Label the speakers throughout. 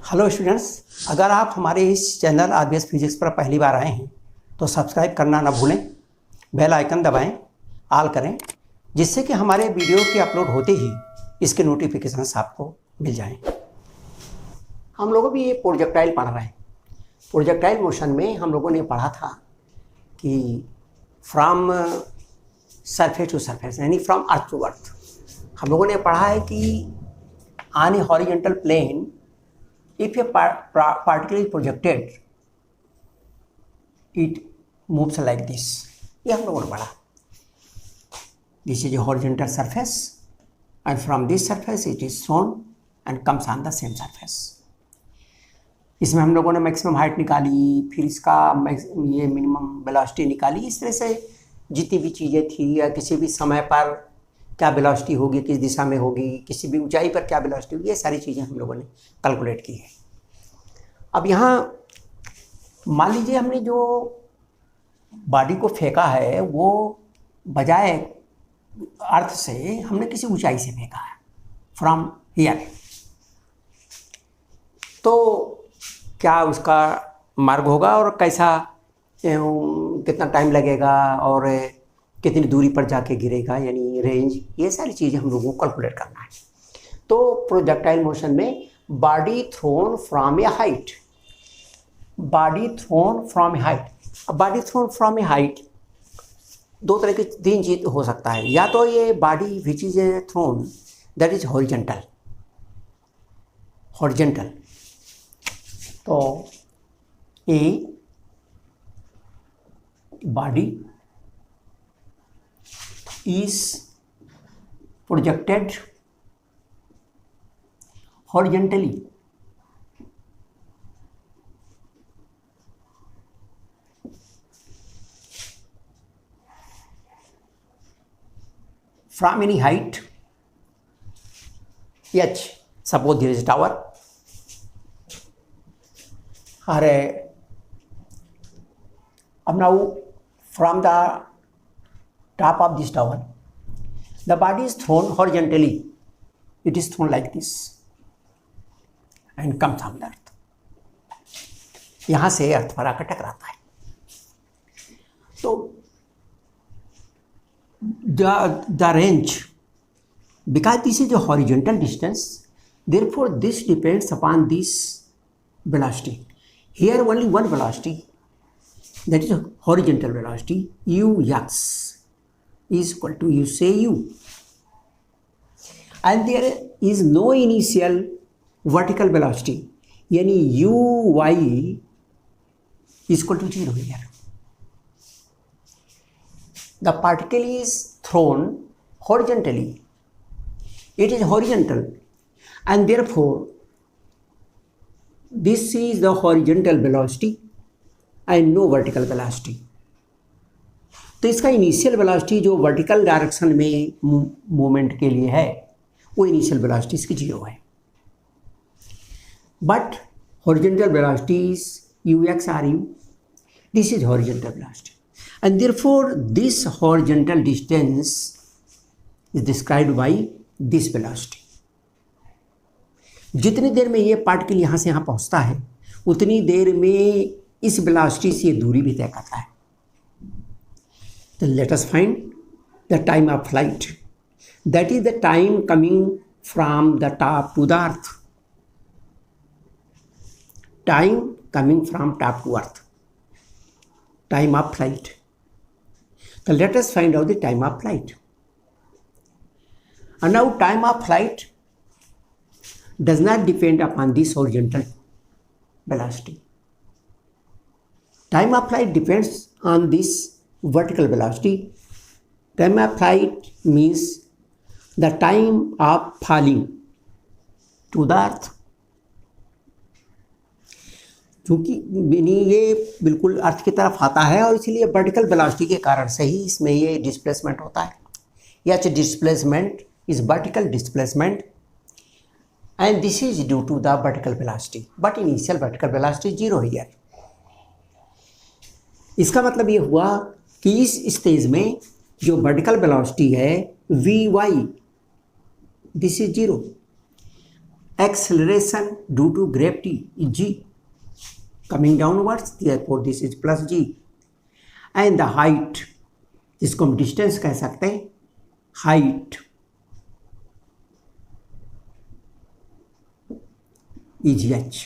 Speaker 1: Hello students, अगर आप हमारे इस चैनल आरबीएस फिजिक्स पर पहली बार आए हैं तो सब्सक्राइब करना ना भूलें, बेल आइकन दबाएं, ऑल करें, जिससे कि हमारे वीडियो के अपलोड होते ही इसके नोटिफिकेशंस आपको मिल जाएं। हम लोगों भी ये प्रोजेक्टाइल पढ़ रहे हैं। प्रोजेक्टाइल मोशन में हम लोगों ने पढ़ा था कि फ्रॉम सरफेस टू सरफेस यानी फ्रॉम अर्थ टू अर्थ। हम लोगों ने पढ़ा है कि on a horizontal plane if a particle is projected it moves like this। ये हम लोगों ने पढ़ा। This is a horizontal surface and from this surface it is thrown and comes on the same surface। इसमें हम लोगों ने maximum height निकाली, फिर इसका ये मिनिमम वेलोसिटी निकाली। इस तरह से जितनी भी चीज़ें थी या किसी भी समय पर क्या वेलोसिटी होगी, किस दिशा में होगी, किसी भी ऊंचाई पर क्या वेलोसिटी होगी, ये सारी चीज़ें हम लोगों ने कैलकुलेट की है। अब यहाँ मान लीजिए हमने जो बॉडी को फेंका है वो बजाय अर्थ से हमने किसी ऊंचाई से फेंका है, फ्रॉम हियर। तो क्या उसका मार्ग होगा और कैसा, कितना टाइम लगेगा और कितनी दूरी पर जाके गिरेगा, यानी रेंज, ये सारी चीज़ें हम लोगों को कैलकुलेट करना है। तो प्रोजेक्टाइल मोशन में body thrown from a height, body thrown from a height. अब body thrown from a height दो तरह की तीन चीज हो सकता है। या तो ये body which is a thrown that is horizontal, horizontal, तो a body is projected horizontally from any height h, suppose there is a tower or now from the top of this tower the body is thrown horizontally, it is thrown like this and comes on the earth। यहां से अर्थ पर आकर टकराता है। तो the range, because this is a horizontal distance, therefore this depends upon this velocity। Here only one velocity, that is a horizontal velocity, ux is equal to, you say u, and there is no initial vertical velocity, yani uy is equal to 0 here। The particle is thrown horizontally, it is horizontal, and therefore this is the horizontal velocity and no vertical velocity। तो इसका initial velocity जो vertical direction में movement के लिए है वो initial velocity इसकी 0 है। But horizontal velocity is ux or u, this is horizontal velocity and therefore this horizontal distance is described by this velocity. जितनी देर में ये पार्टिकल यहाँ से यहाँ पहुँचता है उतनी देर में इस वेलोसिटी से दूरी भी तय करता है। Then let us find the time of flight, that is the time coming from the top to the earth, time coming from top to earth, time of flight। So let us find out the time of flight। And now time of flight does not depend upon this horizontal velocity, time of flight depends on this vertical velocity। Time of flight means the time of falling to the earth। क्योंकि ये बिल्कुल अर्थ की तरफ आता है और इसलिए vertical velocity के कारण से ही इसमें ये डिस्प्लेसमेंट होता है। Which displacement is vertical displacement and this is due to the vertical velocity, but initial vertical velocity 0 है। इसका मतलब ये हुआ कि इस स्टेज में जो वर्टिकल वेलोसिटी है vy, this is 0, acceleration due to gravity is g, coming downwards, therefore this is plus g, and the height, जिसको हम डिस्टेंस कह सकते हैं, height is h.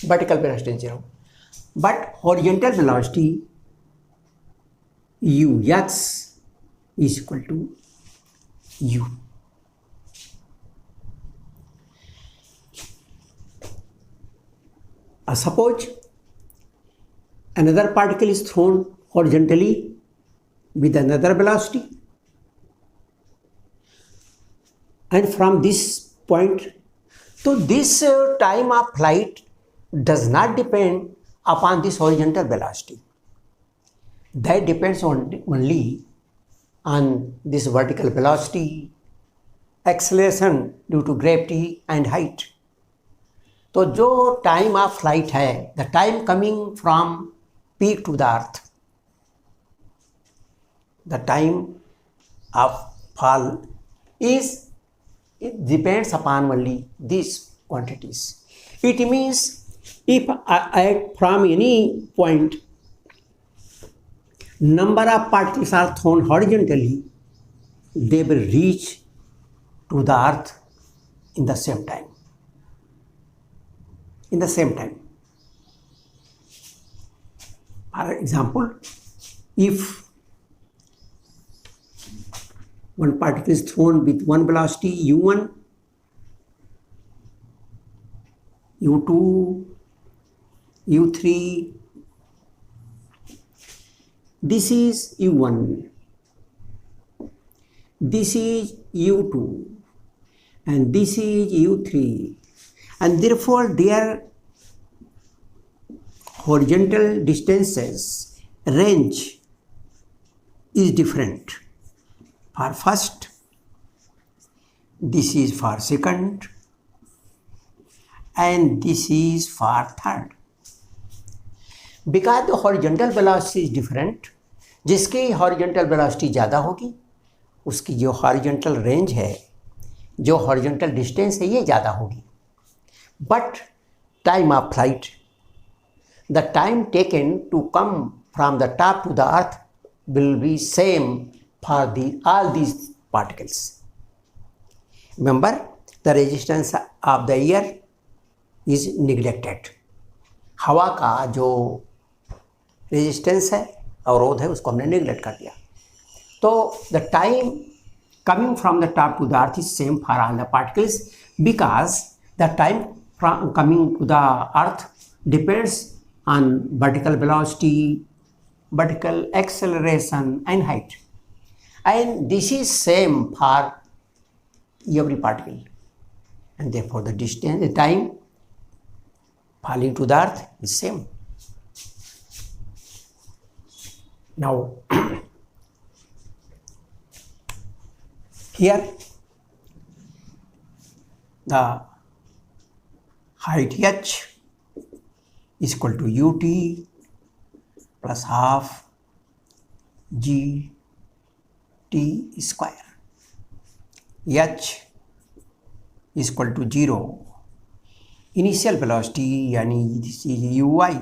Speaker 1: Vertical velocity 0, but horizontal velocity u, x is equal to u. Suppose another particle is thrown horizontally with another velocity, and from this point, so this time of flight does not depend upon this horizontal velocity. That depends only on this vertical velocity, acceleration due to gravity and height. तो जो time of flight है, the time coming from peak to the earth, the time of fall is, it depends upon only these quantities. It means if from any point number of particles are thrown horizontally, they will reach to the earth in the same time. In the same time. For example, if one particle is thrown with one velocity u1, u2, u3, this is u1, this is u2, and this is u3, and therefore their horizontal distances range is different. For first, this is for second, and this is for third. Because the horizontal velocity is different, जिसकी horizontal velocity ज़्यादा होगी, उसकी जो horizontal range है, जो horizontal distance है, ये ज़्यादा होगी. But time of flight, the time taken to come from the top to the earth will be same for all these particles. Remember, the resistance of the air is neglected. हवा का जो resistance है, अवरोध है, उसको हमने neglect कर दिया. तो the time coming from the top to the earth is same for all the particles, because the time from coming to the earth depends on vertical velocity, vertical acceleration and height, and this is same for every particle, and therefore the distance, the time falling to the earth is same. Now here the height h is equal to ut plus half g t square. h is equal to 0. Initial velocity यानी this is ui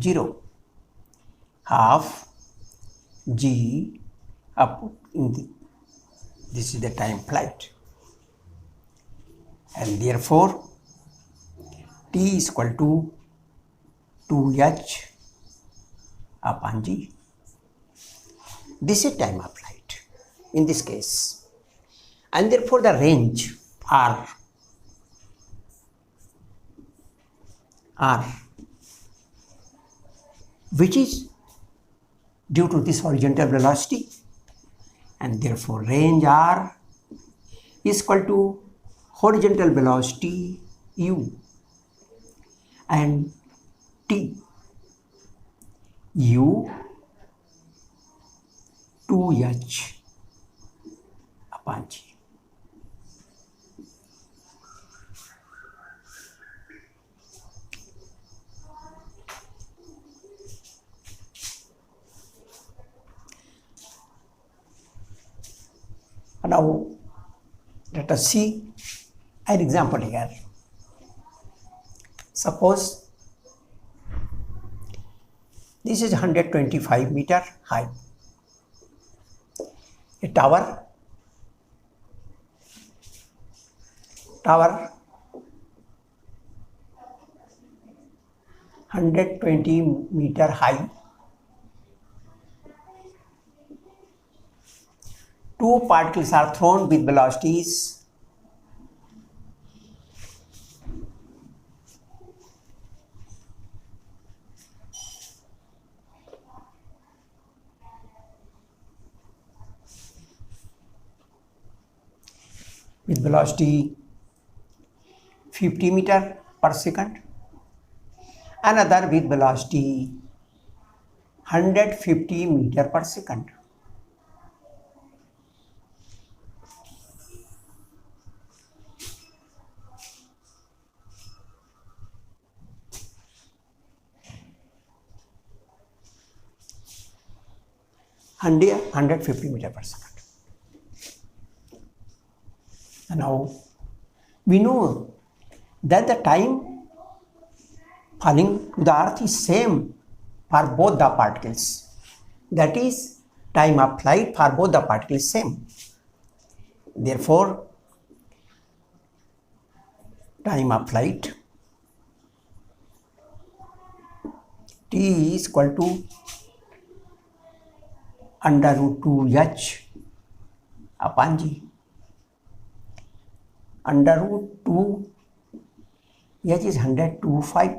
Speaker 1: 0, half g up in this is the time flight, and therefore t is equal to 2h upon g. This is time of flight in this case, and therefore the range r which is due to this horizontal velocity, and therefore range r is equal to horizontal velocity u and t, u 2h upon g. Now let us see an example here. Suppose this is 125 meter high. A tower 120 meter high. Two particles are thrown with velocities with velocity 50 meter per second, another with velocity 150 meter per second. And 150 meter per second. And now we know that the time falling to the earth is same for both the particles. That is, time of flight for both the particles is same. Therefore, time of flight t is equal to under root 2h upon g. Under root 2 h is 125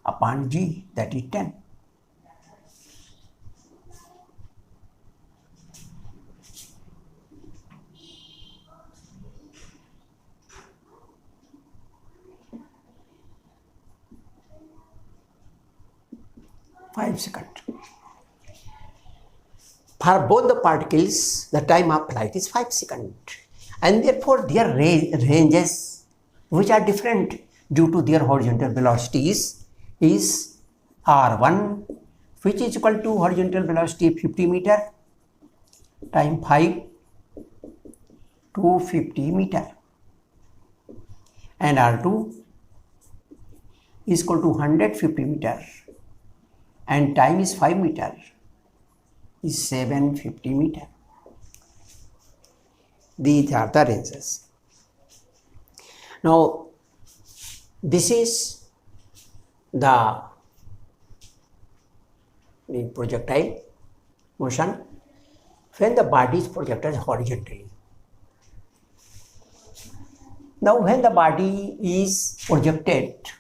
Speaker 1: upon g, that is 10. Five seconds. For both the particles, the time of flight is 5 seconds, and therefore their ranges, which are different due to their horizontal velocities, is r1, which is equal to horizontal velocity 50 meter time 5 to 50 meter, and r2 is equal to 150 meter, and time is 5 meter, is 750 meter. These are the ranges. Now, this is the projectile motion when the body is projected horizontally. Now, when the body is projected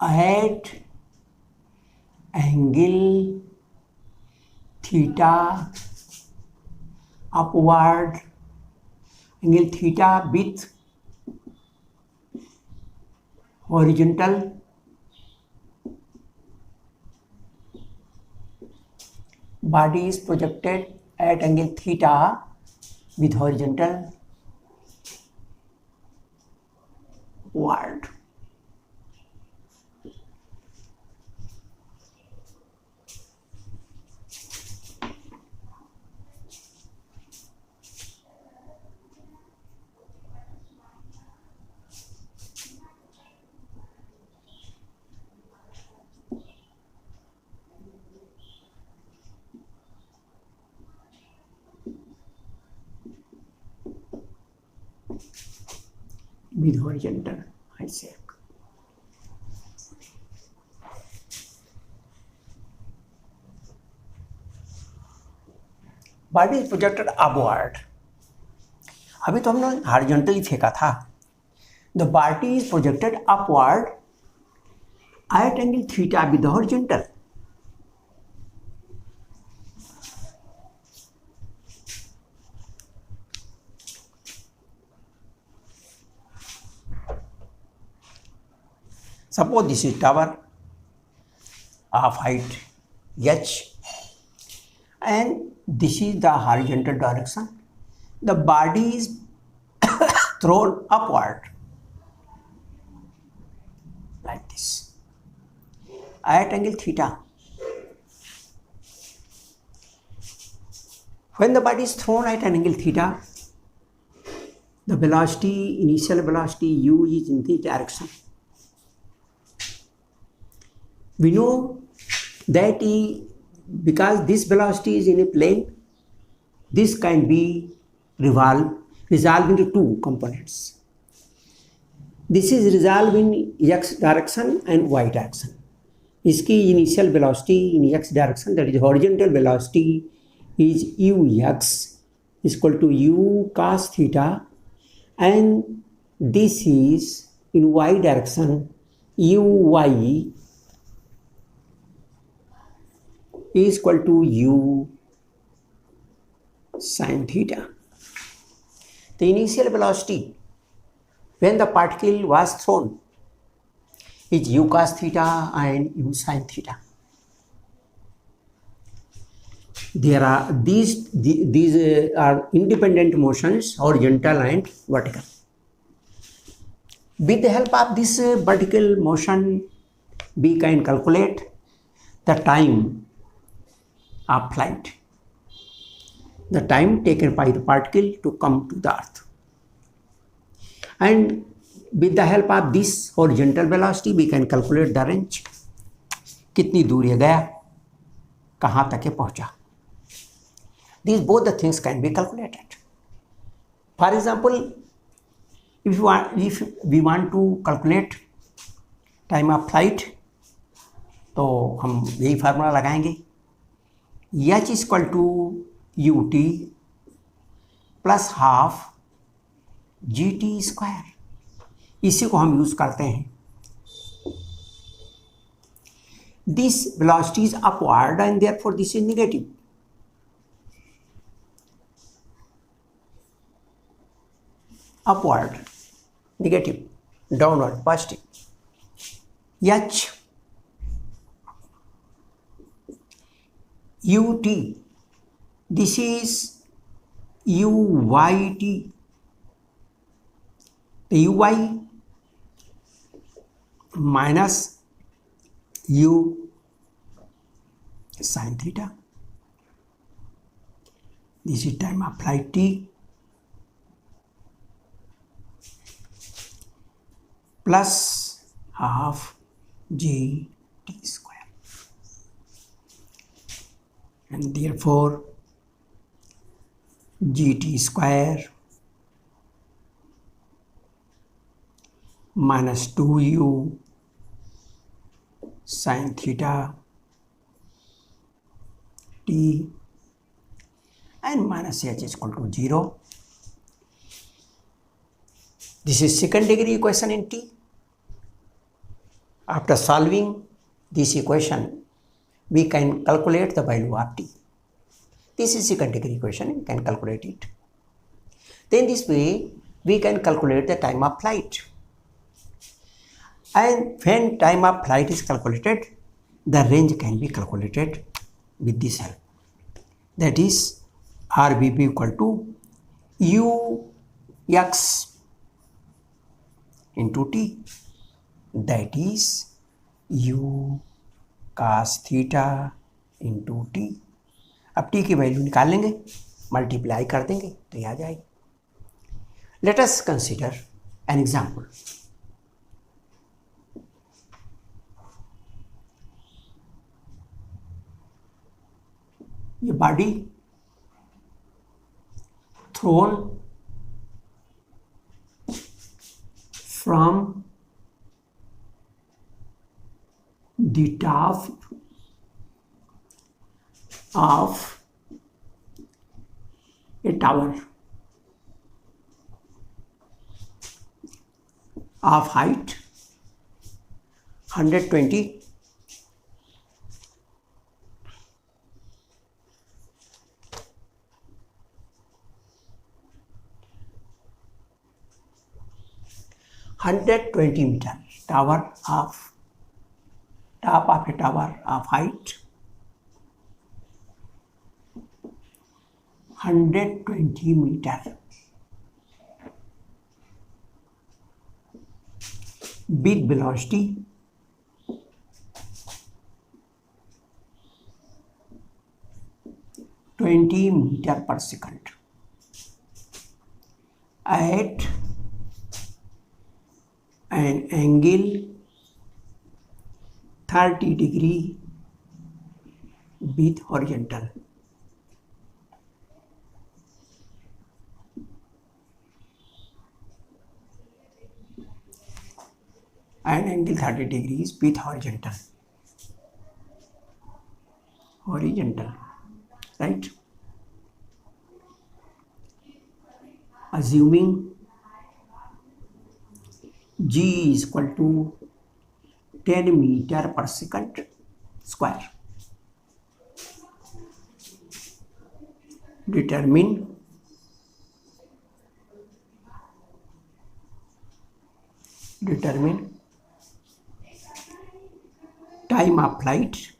Speaker 1: at angle theta upward, angle theta with horizontal body is projected at angle theta with horizontal upward. With horizontal, I say. Body is projected upward. अभी तो हमने horizontally फेंका था. The body is projected upward at angle theta with the horizontal. Suppose this is tower of height h, and this is the horizontal direction. The body is thrown upward like this at angle theta. When the body is thrown at an angle theta, the velocity, initial velocity u is in this direction. We know that because this velocity is in a plane, this can be resolved into two components. This is resolved in x direction and y direction. इसकी initial velocity in x direction, that is horizontal velocity, is ux is equal to u cos theta, and this is in y direction uy is equal to u sin theta. The initial velocity when the particle was thrown is u cos theta and u sin theta. There are these are independent motions, horizontal and vertical. With the help of this vertical motion, we can calculate the time of flight, the time taken by the particle to come to the earth. And with the help of this horizontal velocity, we can calculate the range. कितनी दूर ये गया, कहाँ तक ये पहुँचा. These both the things can be calculated. For example, if we want to calculate time of flight, तो हम यही फार्मूला लगाएंगे. h is equal to ut plus half gt square. इसी को हम यूज करते हैं. This velocity is upward and therefore this is negative. Upward, negative, downward, positive. h ut, this is uyt. The uy minus u sin theta. This is time of flight t plus half g t square, and therefore gt square minus 2u sin theta t and minus h is equal to 0. This is second degree equation in t. After solving this equation, we can calculate the value of t. This is second degree equation, we can calculate it. Then this way, we can calculate the time of flight. And when time of flight is calculated, the range can be calculated with this help. That is RBP equal to ux into t, that is u cos theta into t. अब t की value निकाल लेंगे, multiply कर देंगे तो ये आ जाएगी. Let us consider an example. ये body thrown from the top of a tower of height 120 meter, tower of top of a tower of height 120 meter with velocity 20 meter per second at an angle 30 degree with horizontal. An angle 30 degrees with horizontal. Horizontal, right? Assuming G is equal to 10 meter per second square. Determine time of flight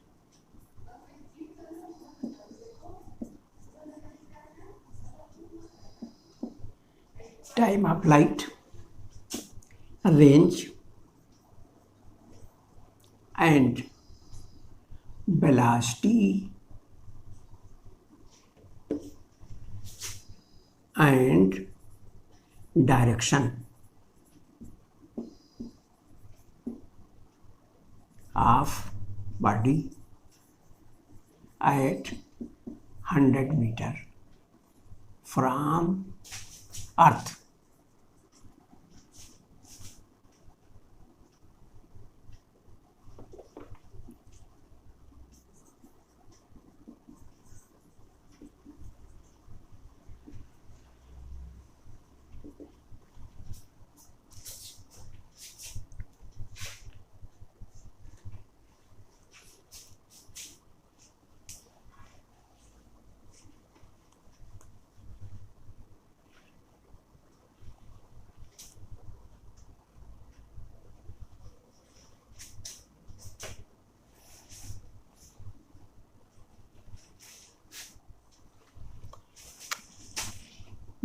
Speaker 1: range and velocity and direction of body at 100 meter from Earth.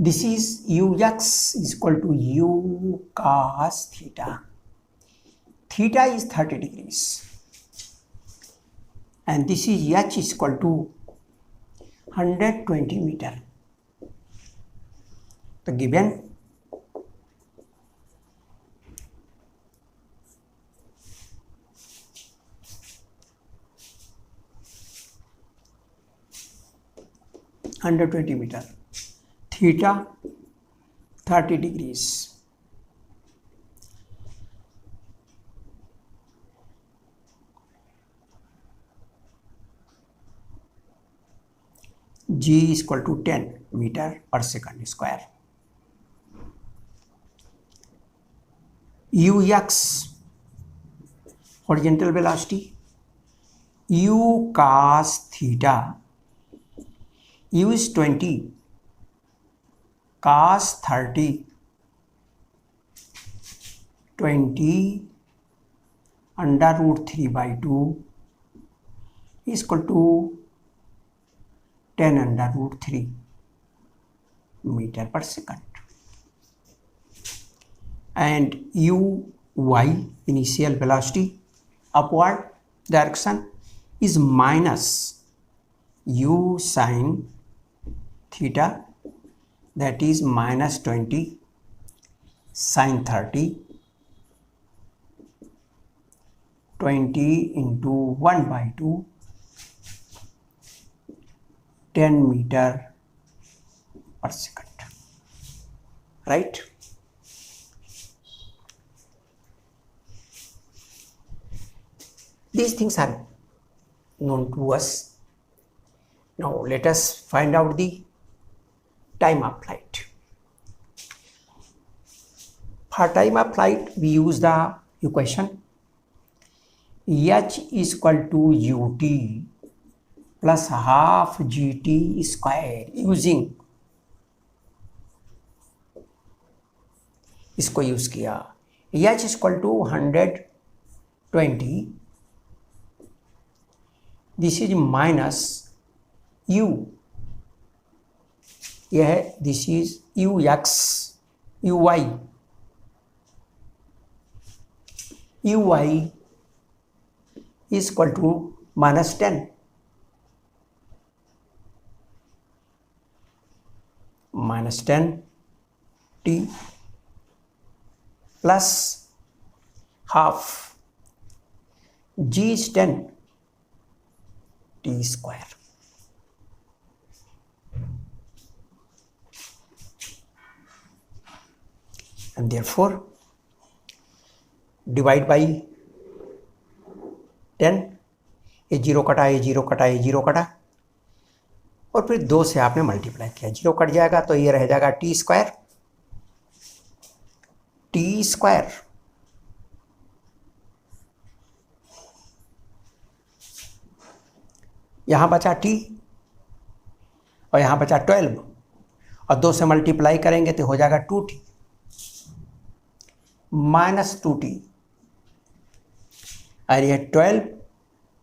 Speaker 1: This is ux is equal to u cos theta. Theta is 30 degrees. And this is h is equal to 120 meter. The given meter, theta 30 degrees. G is equal to 10 meter per second square. Ux, horizontal velocity, u cos theta, u is 20, cos 30, 20 under root 3 by 2 is equal to 10 under root 3 meter per second. And uy, initial velocity, upward direction, is minus u sin theta, that is minus 20 sin 30, 20 into 1 by 2, 10 meter per second, right? These things are known to us. Now let us find out the time of flight. For time of flight, we use the equation h is equal to ut plus half gt square, using इसको use किया, h is equal to 120, this is minus u यह है, this is u x u y is equal to -10 t plus half g is 10 t square. And therefore divide by 10, ये 0 कटा, ये 0 कटा, ये 0 कटा, और फिर 2 से आपने मल्टीप्लाई किया, 0 कट जाएगा तो ये रह जाएगा टी स्क्वायर यहाँ बचा t और यहाँ बचा 12 और 2 से मल्टीप्लाई करेंगे तो हो जाएगा 2t -2t, और ये 12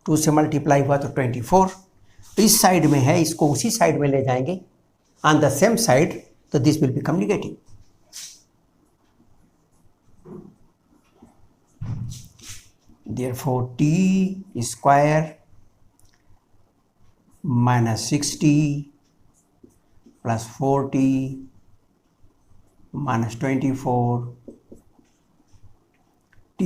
Speaker 1: 2 से मल्टीप्लाई हुआ तो 24, तो इस साइड में है, इसको उसी साइड में ले जाएंगे ऑन द सेम साइड, तो this will become negative. Therefore t square -60 plus 40 -24 t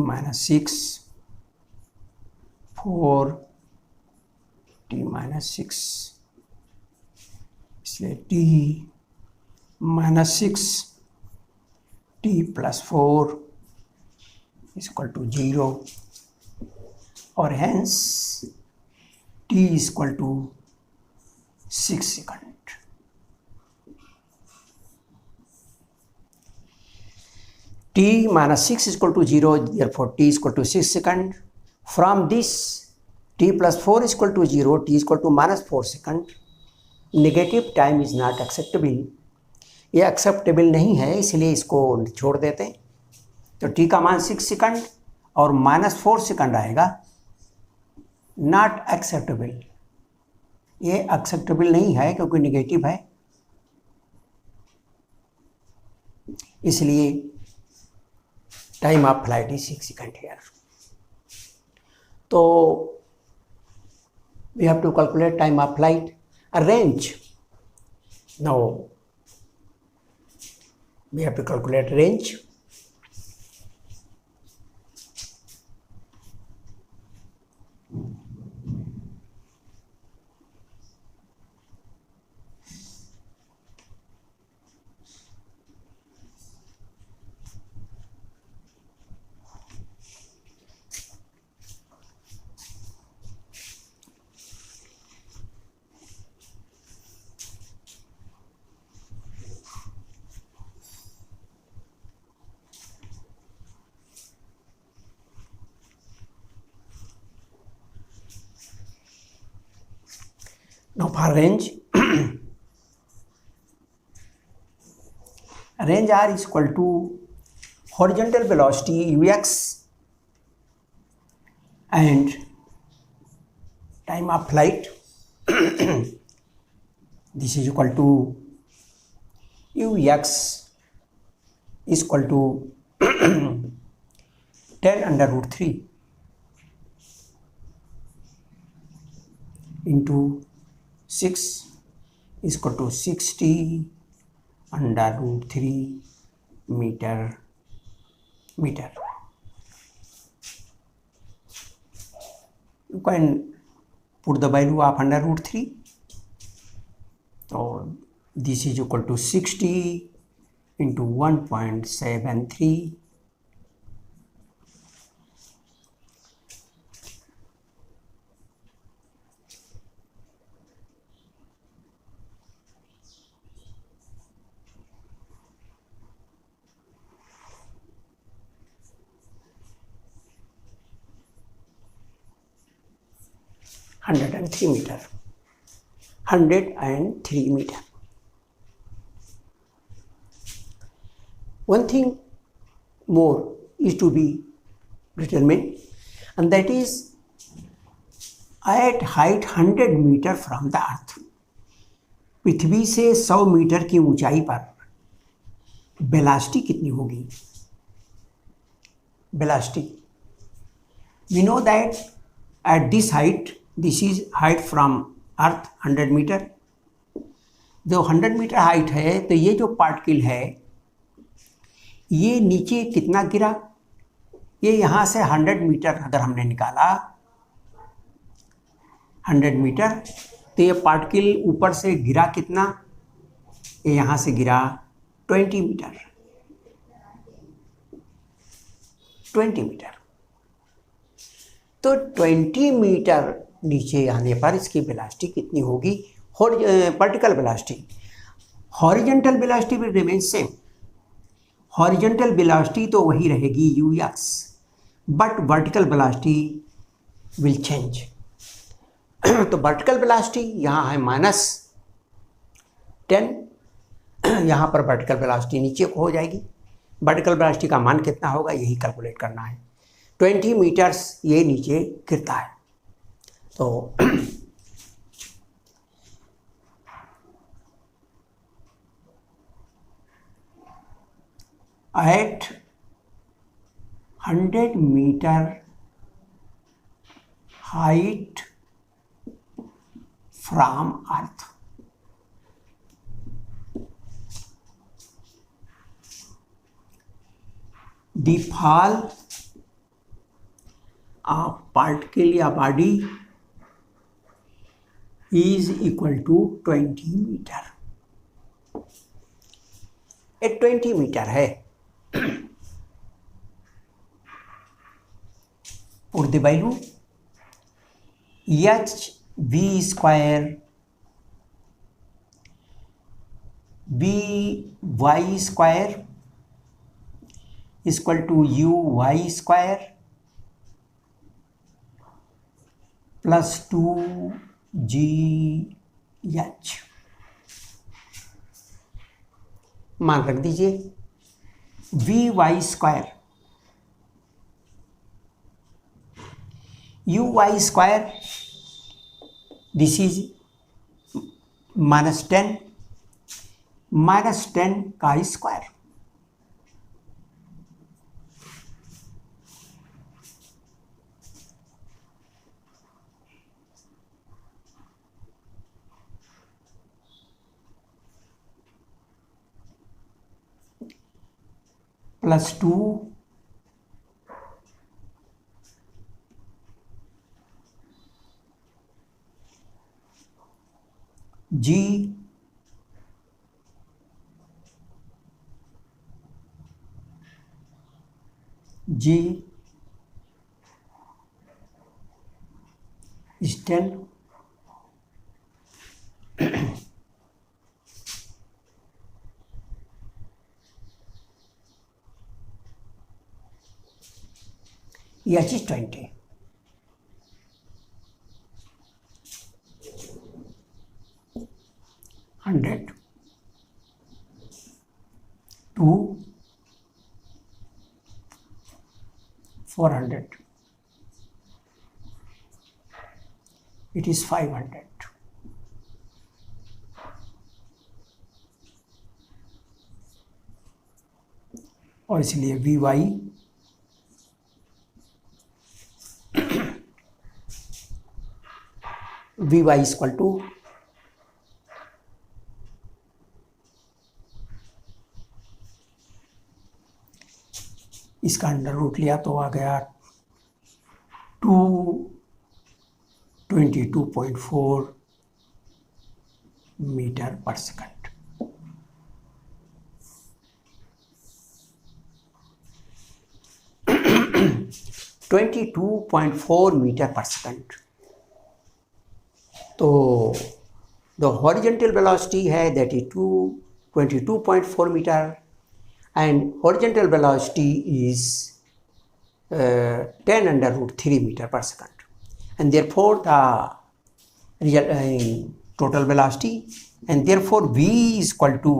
Speaker 1: minus 6 4 t minus 6, इसलिए t minus 6 t plus 4 is equal to 0, और hence t is equal to 6 seconds. T minus 6 is equal to 0, therefore t is equal to 6 seconds. From this, t plus 4 is equal to 0, t is equal to -4 seconds. Negative time is not acceptable. ये acceptable नहीं है, इसलिए इसको छोड़ देते हैं. तो t का मान 6 सेकंड और -4 सेकंड आएगा. Not acceptable. ये acceptable नहीं है क्योंकि नेगेटिव है, इसलिए time of flight is 6 seconds here. So we have to calculate time of flight. A range. Now we have to calculate range. Now for range, range r is equal to horizontal velocity ux and time of flight. This is equal to ux is equal to 10√3 into 6 is equal to 60√3 meter. You can put the value of √3. So this is equal to 60 into 1.73. and 3 meter. 103 meter. One thing more is to be determined, and that is at height 100 metre from the earth, पृथ्वी से 100 metre की ऊंचाई पर velocity कितनी होगी? Velocity, we know that at this height, this is height from earth 100 metre, जो 100 metre height है, तो ये जो पार्टिकल है ये नीचे कितना गिरा? ये यहाँ से 100 मीटर अगर हमने निकाला 100 मीटर, तो ये पार्टिकल ऊपर से गिरा कितना? ये यहाँ से गिरा 20 मीटर, 20 मीटर। तो 20 मीटर नीचे आने पर इसकी वेलोसिटी कितनी होगी? Vertical velocity. Horizontal velocity will remain same, horizontal velocity तो वही रहेगी ux, but vertical velocity will change. तो वर्टिकल वेलोसिटी यहाँ है -10, यहाँ पर वर्टिकल वेलोसिटी नीचे को हो जाएगी। वर्टिकल वेलोसिटी का मान कितना होगा यही कैलकुलेट करना है। 20 मीटर्स ये नीचे गिरता है, तो at 100 meter height from earth, the fall of particle या body is equal to 20 meter। ये 20 मीटर है। Put the value hv square by square is equal to uy square plus 2gh। मान रख दीजिए vy square uy square, this is -10 का square plus 2 g is 10। h is 20। $100 to 400, it is 500। और इसलिए v y equal to इसका under root लिया तो आ गया 222.4 metre per second. Metre per second. तो द हॉरिजॉन्टल वेलोसिटी है that is 22.4 metre and horizontal velocity is 10 under root 3 meter per second, and therefore the real total velocity, and therefore v is equal to,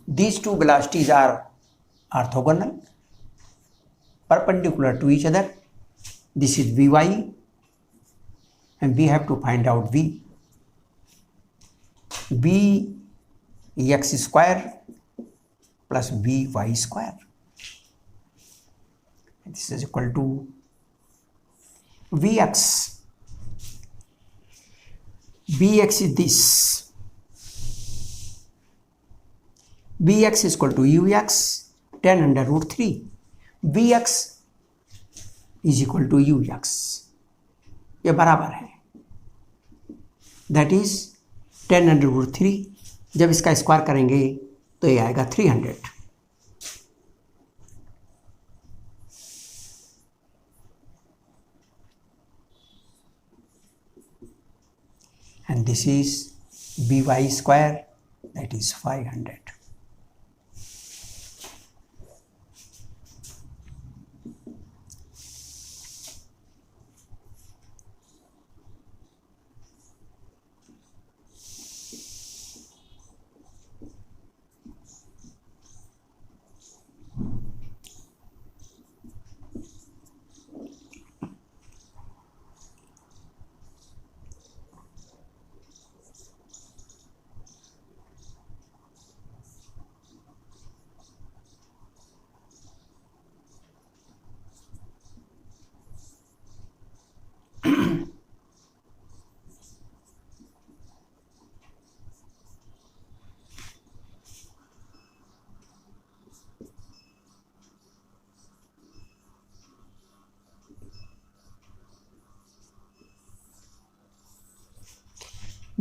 Speaker 1: these two velocities are orthogonal, perpendicular to each other. This is vy and we have to find out v. b x square plus by square. This is equal to Vx. Bx is this. Bx is equal to Ux 10 under root 3. Vx is equal to Ux. ये बराबर है. That is 10 under root 3. जब इसका square करेंगे तो ये आएगा 300. And this is by square, that is 500.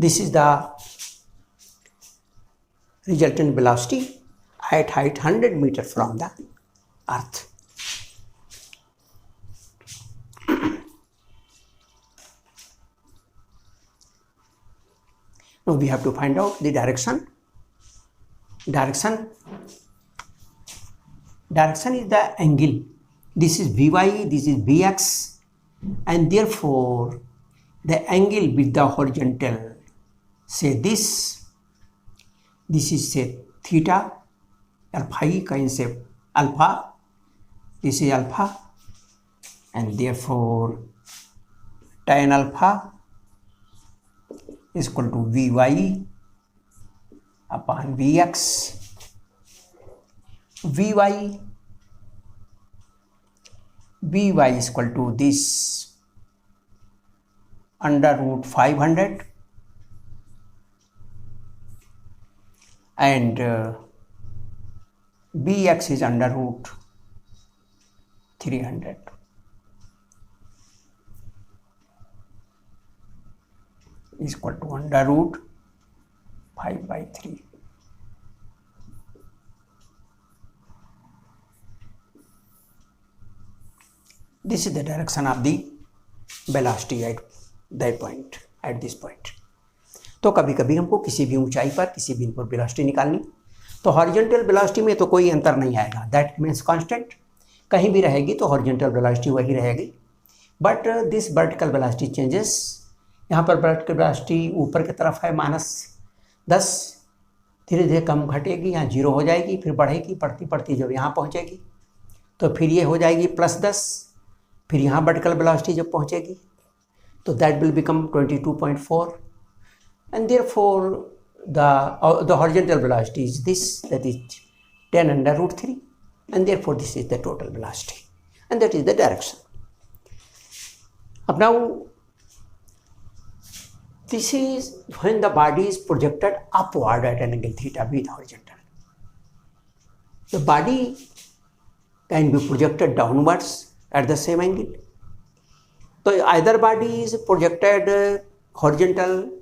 Speaker 1: This is the resultant velocity at height 100 meters from the earth. Now we have to find out the direction. Direction is the angle. This is Vy, this is Vx, and therefore the angle with the horizontal, say this is say theta, alpha e kind say alpha, this is alpha, and therefore tan alpha is equal to Vy upon Vx. Vy is equal to this under root 500 and Bx is under root 300. Is equal to under root 5 by 3. This is the direction of the velocity at that point, at this point. तो कभी कभी हमको किसी भी ऊंचाई पर किसी बिंदु पर वेलोसिटी निकालनी, तो हॉरिजॉन्टल वेलोसिटी में तो कोई अंतर नहीं आएगा, दैट मीन्स कांस्टेंट, कहीं भी रहेगी तो हॉरिजॉन्टल वेलोसिटी वही रहेगी, but this vertical velocity changes. यहाँ पर वर्टिकल वेलोसिटी ऊपर की तरफ है -10, धीरे धीरे कम घटेगी, यहाँ 0 हो जाएगी, फिर बढ़ेगी, बढ़ती बढ़ती जब यहाँ पहुँचेगी तो फिर ये हो जाएगी +10, फिर यहाँ वर्टिकल वेलोसिटी जब पहुँचेगी तो that will become 22.4, and therefore the horizontal velocity is this, that is 10 under root 3, and therefore this is the total velocity, and that is the direction. Now this is when the body is projected upward at an angle theta with horizontal. The body can be projected downwards at the same angle. So either body is projected horizontal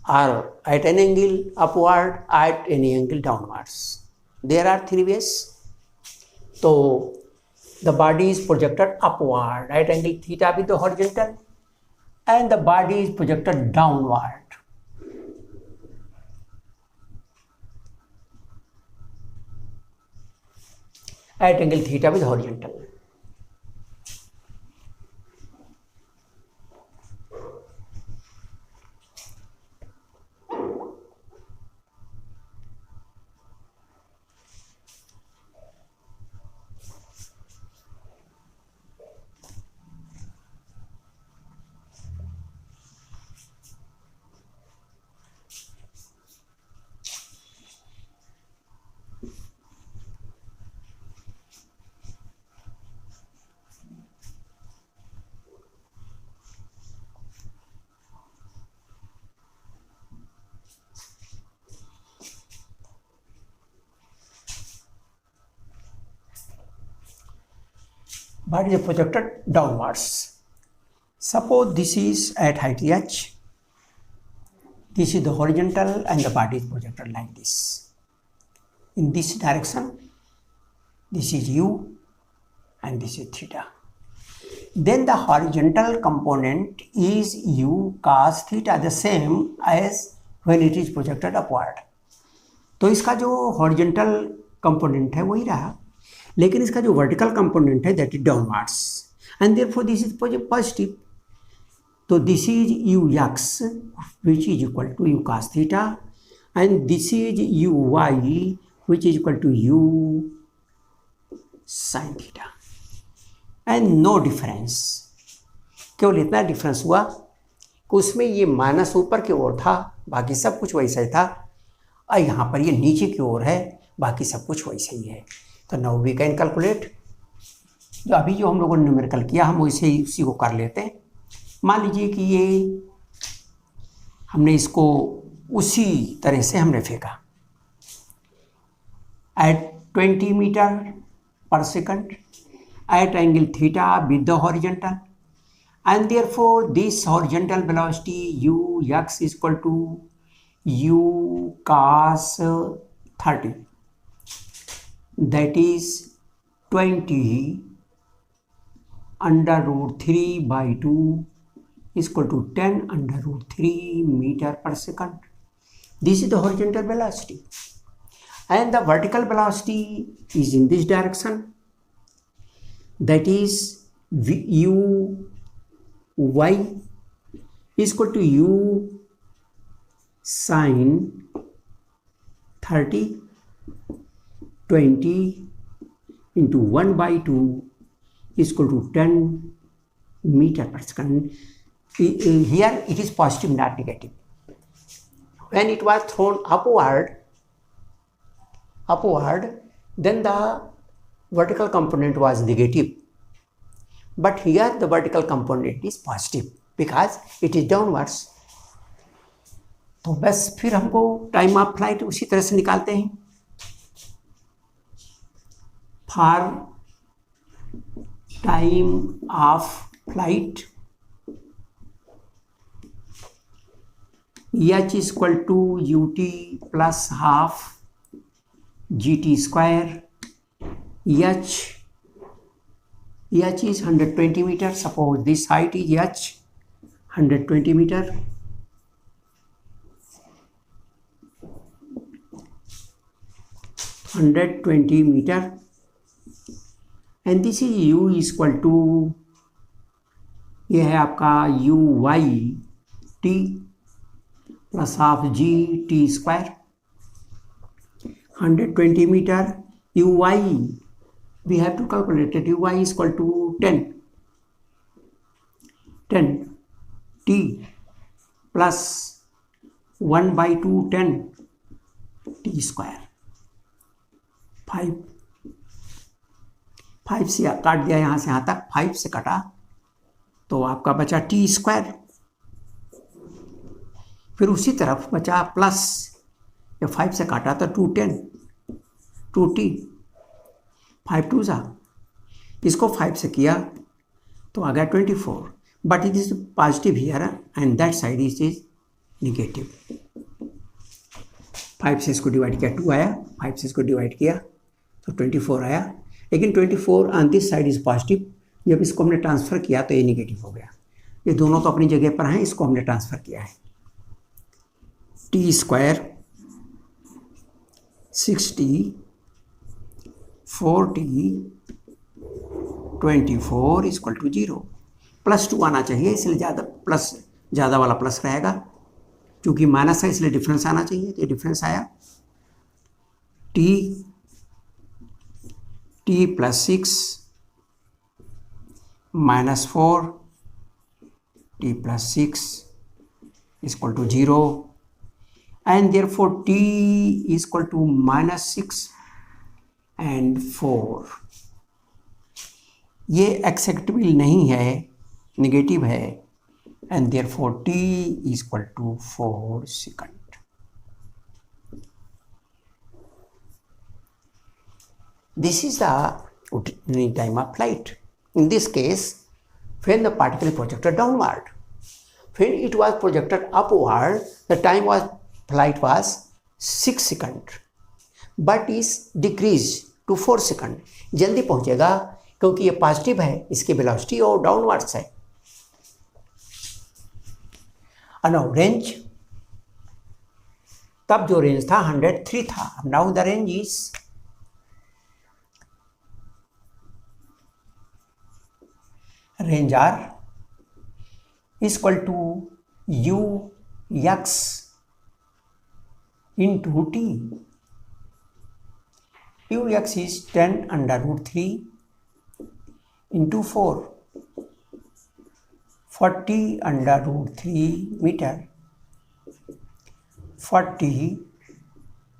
Speaker 1: or at an angle upward, at any angle downwards. There are 3 ways. So the body is projected upward at angle theta with the horizontal, and the body is projected downward at angle theta with horizontal. body is projected downwards. Suppose this is at height h, this is the horizontal and the body is projected like this. In this direction, this is u and this is theta. Then the horizontal component is u cos theta, the same as when it is projected upward. तो इसका जो horizontal component है वही रहा, लेकिन इसका जो vertical component है that is downwards, and therefore this is positive. तो this is u x which is equal to u cos theta, and this is u y which is equal to u sin theta. And no difference, केवल इतना difference हुआ कि उसमें ये minus ऊपर की ओर था, बाकी सब कुछ वैसा ही था, और यहाँ पर ये नीचे की ओर है, बाकी सब कुछ वैसा ही है. तो नाउ वी कैन कैलकुलेट. जो अभी जो हम लोगों ने न्यूमेरिकल किया हम वैसे ही उसी को कर लेते हैं. मान लीजिए कि ये हमने इसको उसी तरह से हमने फेंका eight 20 metre per second at angle theta with the horizontal, and therefore this horizontal velocity u x is equal to u cos 30, that is 20 under root 3 by 2 is equal to 10 under root 3 meter per second. This is the horizontal velocity, and the vertical velocity is in this direction, that is u y is equal to u sin 30, 20 into 1 by 2 is equal to 10 meter per second. Here it is positive, not negative. When it was thrown upward, then the vertical component was negative, but here the vertical component is positive because it is downwards. तो बस फिर हमको time of flight उसी तरह से निकालते हैं. For time of flight h is equal to ut plus half gt square. h is 120 meter. Suppose this height is h 120 meter. And this is u is equal to, ये है आपका u y t plus half g t square. 120 meter u y, we have to calculate it. u y is equal to 10 t plus 1 by 2 10 t square. 5 से काट दिया, यहाँ से यहाँ तक 5 से कटा तो आपका बचा टी स्क्वायर. फिर उसी तरफ बचा प्लस, या 5 से काटा तो 210 2t 5 2 जा, इसको 5 से किया तो आ गया 24. But it is positive here and that side is negative. 5 से इसको डिवाइड किया 2 आया, 5 से इसको डिवाइड किया तो 24 आया. लेकिन 24 on this side is positive. जब इसको हमने ट्रांसफ़र किया तो ये निगेटिव हो गया. ये दोनों तो अपनी जगह पर हैं, इसको हमने ट्रांसफ़र किया है. T square 60 4t 24 is equal to 0. Plus 2 आना चाहिए, इसलिए ज़्यादा वाला प्लस रहेगा. क्योंकि माइनस है इसलिए डिफरेंस आना चाहिए, तो ये डिफरेंस आया. t plus 6 minus 4 t plus 6 is equal to 0, and therefore t is equal to minus 6 and 4. ये एक्सेप्टेबल नहीं है, नेगेटिव है, and therefore t is equal to 4 second. This is the time of flight. In this case, when the particle is projected downward, when it was projected upward, the time was flight was 6 seconds, but is decreased to 4 seconds. जल्दी पहुंचेगा क्योंकि ये positive है, इसकी velocity और downwards है. Now range, तब जो रेंज था 103 था. Now the range is range r equal to u x into t. U x is 10 under root 3 into 4, 40 under root 3 metre, 40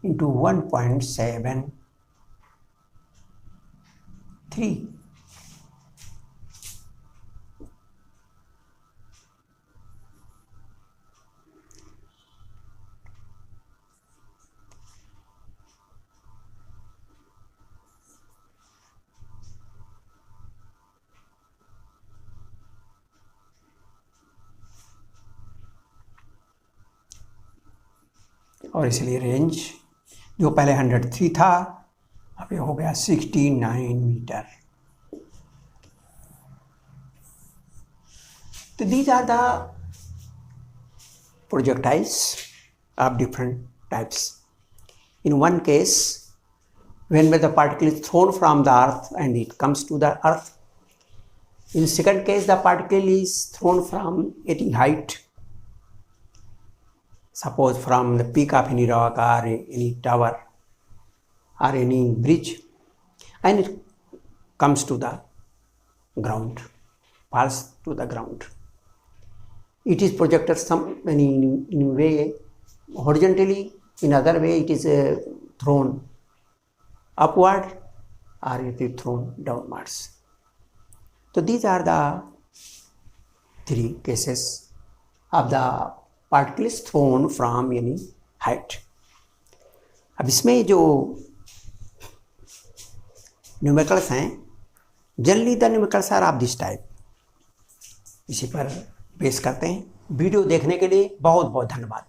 Speaker 1: into 1.73. और इसलिए रेंज जो पहले 103 था अब ये हो गया 69 मीटर. तो these are the projectiles of different types. In one case, when the particle is thrown from the earth and it comes to the earth. In second case, the particle is thrown from any height. Suppose from the peak of any rock or any tower or any bridge, and it comes to the ground, falls to the ground. It is projected in way horizontally, in other way it is thrown upward or it is thrown downwards. So these are the three cases of the particle is thrown from any height. अब इसमें जो numericals हैं, generally the numericals are of this type. इसी पर base करते हैं. Video देखने के लिए बहुत बहुत धन्यवाद.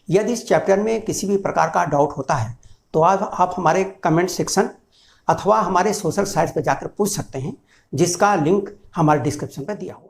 Speaker 1: यदि इस चैप्टर में किसी भी प्रकार का डाउट होता है तो आप हमारे कमेंट सेक्शन अथवा हमारे सोशल साइट्स पर जाकर पूछ सकते हैं, जिसका लिंक हमारे डिस्क्रिप्शन पर दिया हुआ है.